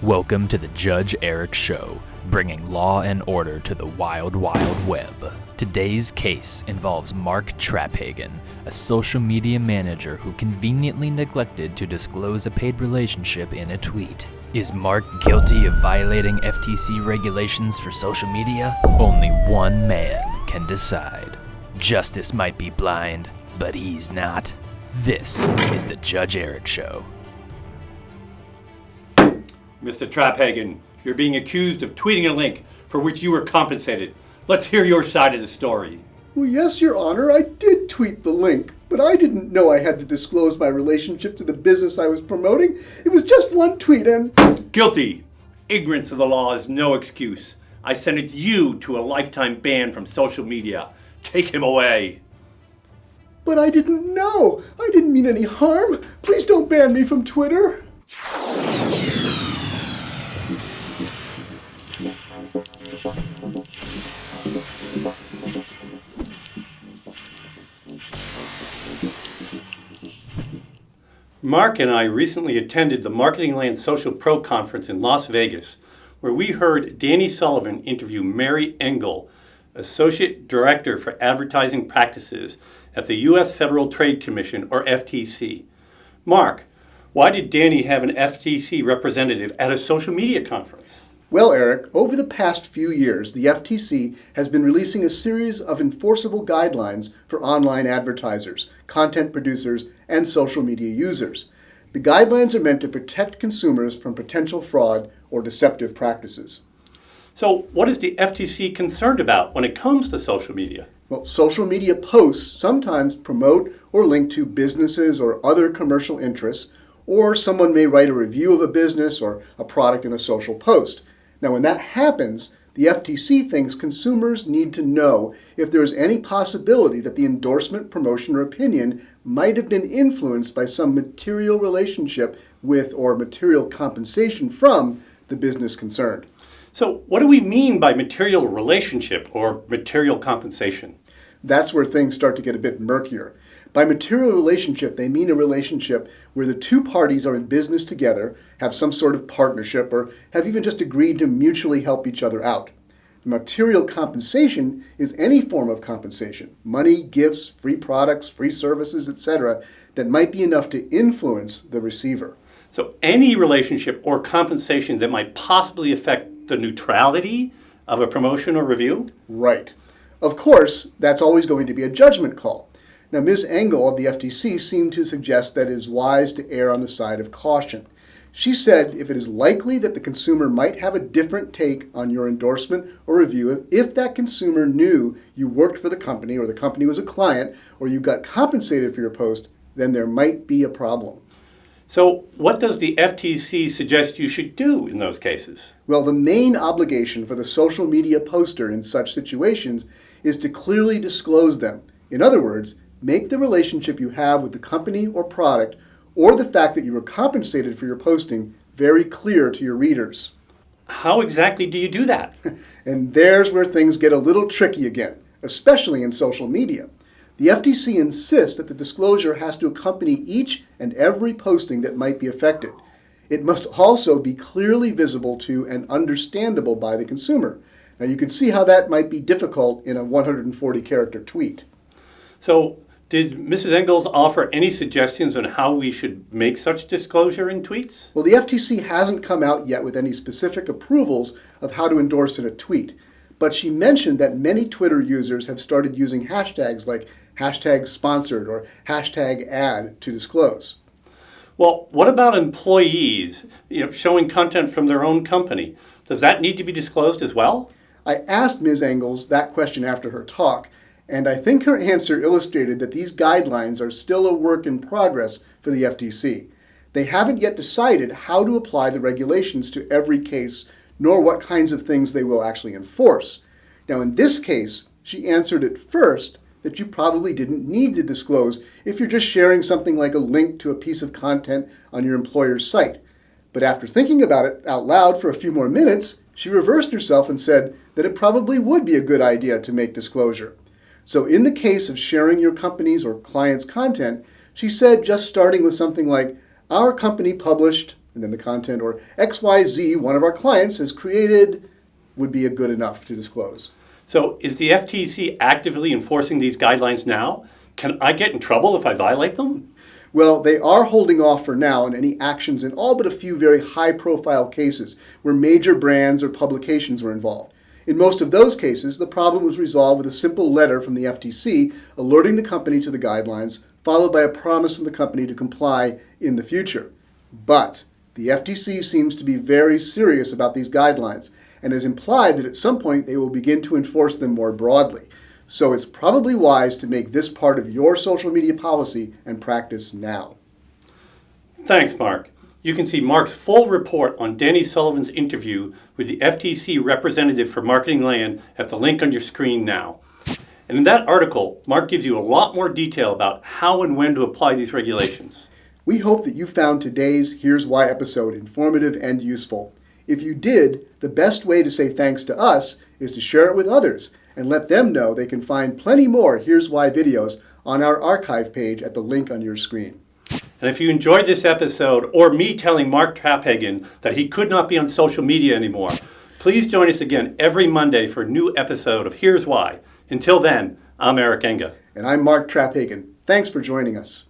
Welcome to the Judge Eric Show, bringing law and order to the wild, wild web. Today's case involves Mark Traphagen, a social media manager who conveniently neglected to disclose a paid relationship in a tweet. Is Mark guilty of violating FTC regulations for social media? Only one man can decide. Justice might be blind, but he's not. This is the Judge Eric Show. Mr. Traphagen, you're being accused of tweeting a link for which you were compensated. Let's hear your side of the story. Well, yes, Your Honor, I did tweet the link, but I didn't know I had to disclose my relationship to the business I was promoting. It was just one tweet and... Guilty. Ignorance of the law is no excuse. I sentence you to a lifetime ban from social media. Take him away. But I didn't know. I didn't mean any harm. Please don't ban me from Twitter. Mark and I recently attended the Marketing Land Social Pro Conference in Las Vegas, where we heard Danny Sullivan interview Mary Enge, Associate Director for Advertising Practices at the U.S. Federal Trade Commission, or FTC. Mark, why did Danny have an FTC representative at a social media conference? Well, Eric, over the past few years, the FTC has been releasing a series of enforceable guidelines for online advertisers, content producers, and social media users. The guidelines are meant to protect consumers from potential fraud or deceptive practices. So what is the FTC concerned about when it comes to social media? Well, social media posts sometimes promote or link to businesses or other commercial interests, or someone may write a review of a business or a product in a social post. Now, when that happens, the FTC thinks consumers need to know if there is any possibility that the endorsement, promotion, or opinion might have been influenced by some material relationship with or material compensation from the business concerned. So what do we mean by material relationship or material compensation? That's where things start to get a bit murkier. By material relationship, they mean a relationship where the two parties are in business together, have some sort of partnership, or have even just agreed to mutually help each other out. Material compensation is any form of compensation, money, gifts, free products, free services, etc., that might be enough to influence the receiver. So any relationship or compensation that might possibly affect the neutrality of a promotion or review? Right. Of course, that's always going to be a judgment call. Now, Ms. Enge of the FTC seemed to suggest that it is wise to err on the side of caution. She said if it is likely that the consumer might have a different take on your endorsement or review, if that consumer knew you worked for the company or the company was a client or you got compensated for your post, then there might be a problem. So what does the FTC suggest you should do in those cases? Well, the main obligation for the social media poster in such situations is to clearly disclose them. In other words, make the relationship you have with the company or product or the fact that you were compensated for your posting very clear to your readers. How exactly do you do that? And there's where things get a little tricky again, especially in social media. The FTC insists that the disclosure has to accompany each and every posting that might be affected. It must also be clearly visible to and understandable by the consumer. Now, you can see how that might be difficult in a 140-character tweet. So, did Mrs. Engels offer any suggestions on how we should make such disclosure in tweets? Well, the FTC hasn't come out yet with any specific approvals of how to endorse in a tweet, but she mentioned that many Twitter users have started using hashtags like #sponsored or #ad to disclose. Well, what about employees, showing content from their own company? Does that need to be disclosed as well? I asked Ms. Engels that question after her talk, and I think her answer illustrated that these guidelines are still a work in progress for the FTC. They haven't yet decided how to apply the regulations to every case, nor what kinds of things they will actually enforce. Now, in this case, she answered at first that you probably didn't need to disclose if you're just sharing something like a link to a piece of content on your employer's site. But after thinking about it out loud for a few more minutes, she reversed herself and said that it probably would be a good idea to make disclosure. So in the case of sharing your company's or client's content, she said just starting with something like, Our company published and then the content, or XYZ, one of our clients, has created, would be a good enough to disclose. So is the FTC actively enforcing these guidelines now? Can I get in trouble if I violate them? Well, they are holding off for now on any actions in all but a few very high-profile cases where major brands or publications were involved. In most of those cases, the problem was resolved with a simple letter from the FTC alerting the company to the guidelines, followed by a promise from the company to comply in the future. But the FTC seems to be very serious about these guidelines and has implied that at some point they will begin to enforce them more broadly. So it's probably wise to make this part of your social media policy and practice now. Thanks, Mark. You can see Mark's full report on Danny Sullivan's interview with the FTC representative for Marketing Land at the link on your screen now. And in that article, Mark gives you a lot more detail about how and when to apply these regulations. We hope that you found today's Here's Why episode informative and useful. If you did, the best way to say thanks to us is to share it with others and let them know they can find plenty more Here's Why videos on our archive page at the link on your screen. And if you enjoyed this episode, or me telling Mark Traphagen that he could not be on social media anymore, please join us again every Monday for a new episode of Here's Why. Until then, I'm Eric Enge. And I'm Mark Traphagen. Thanks for joining us.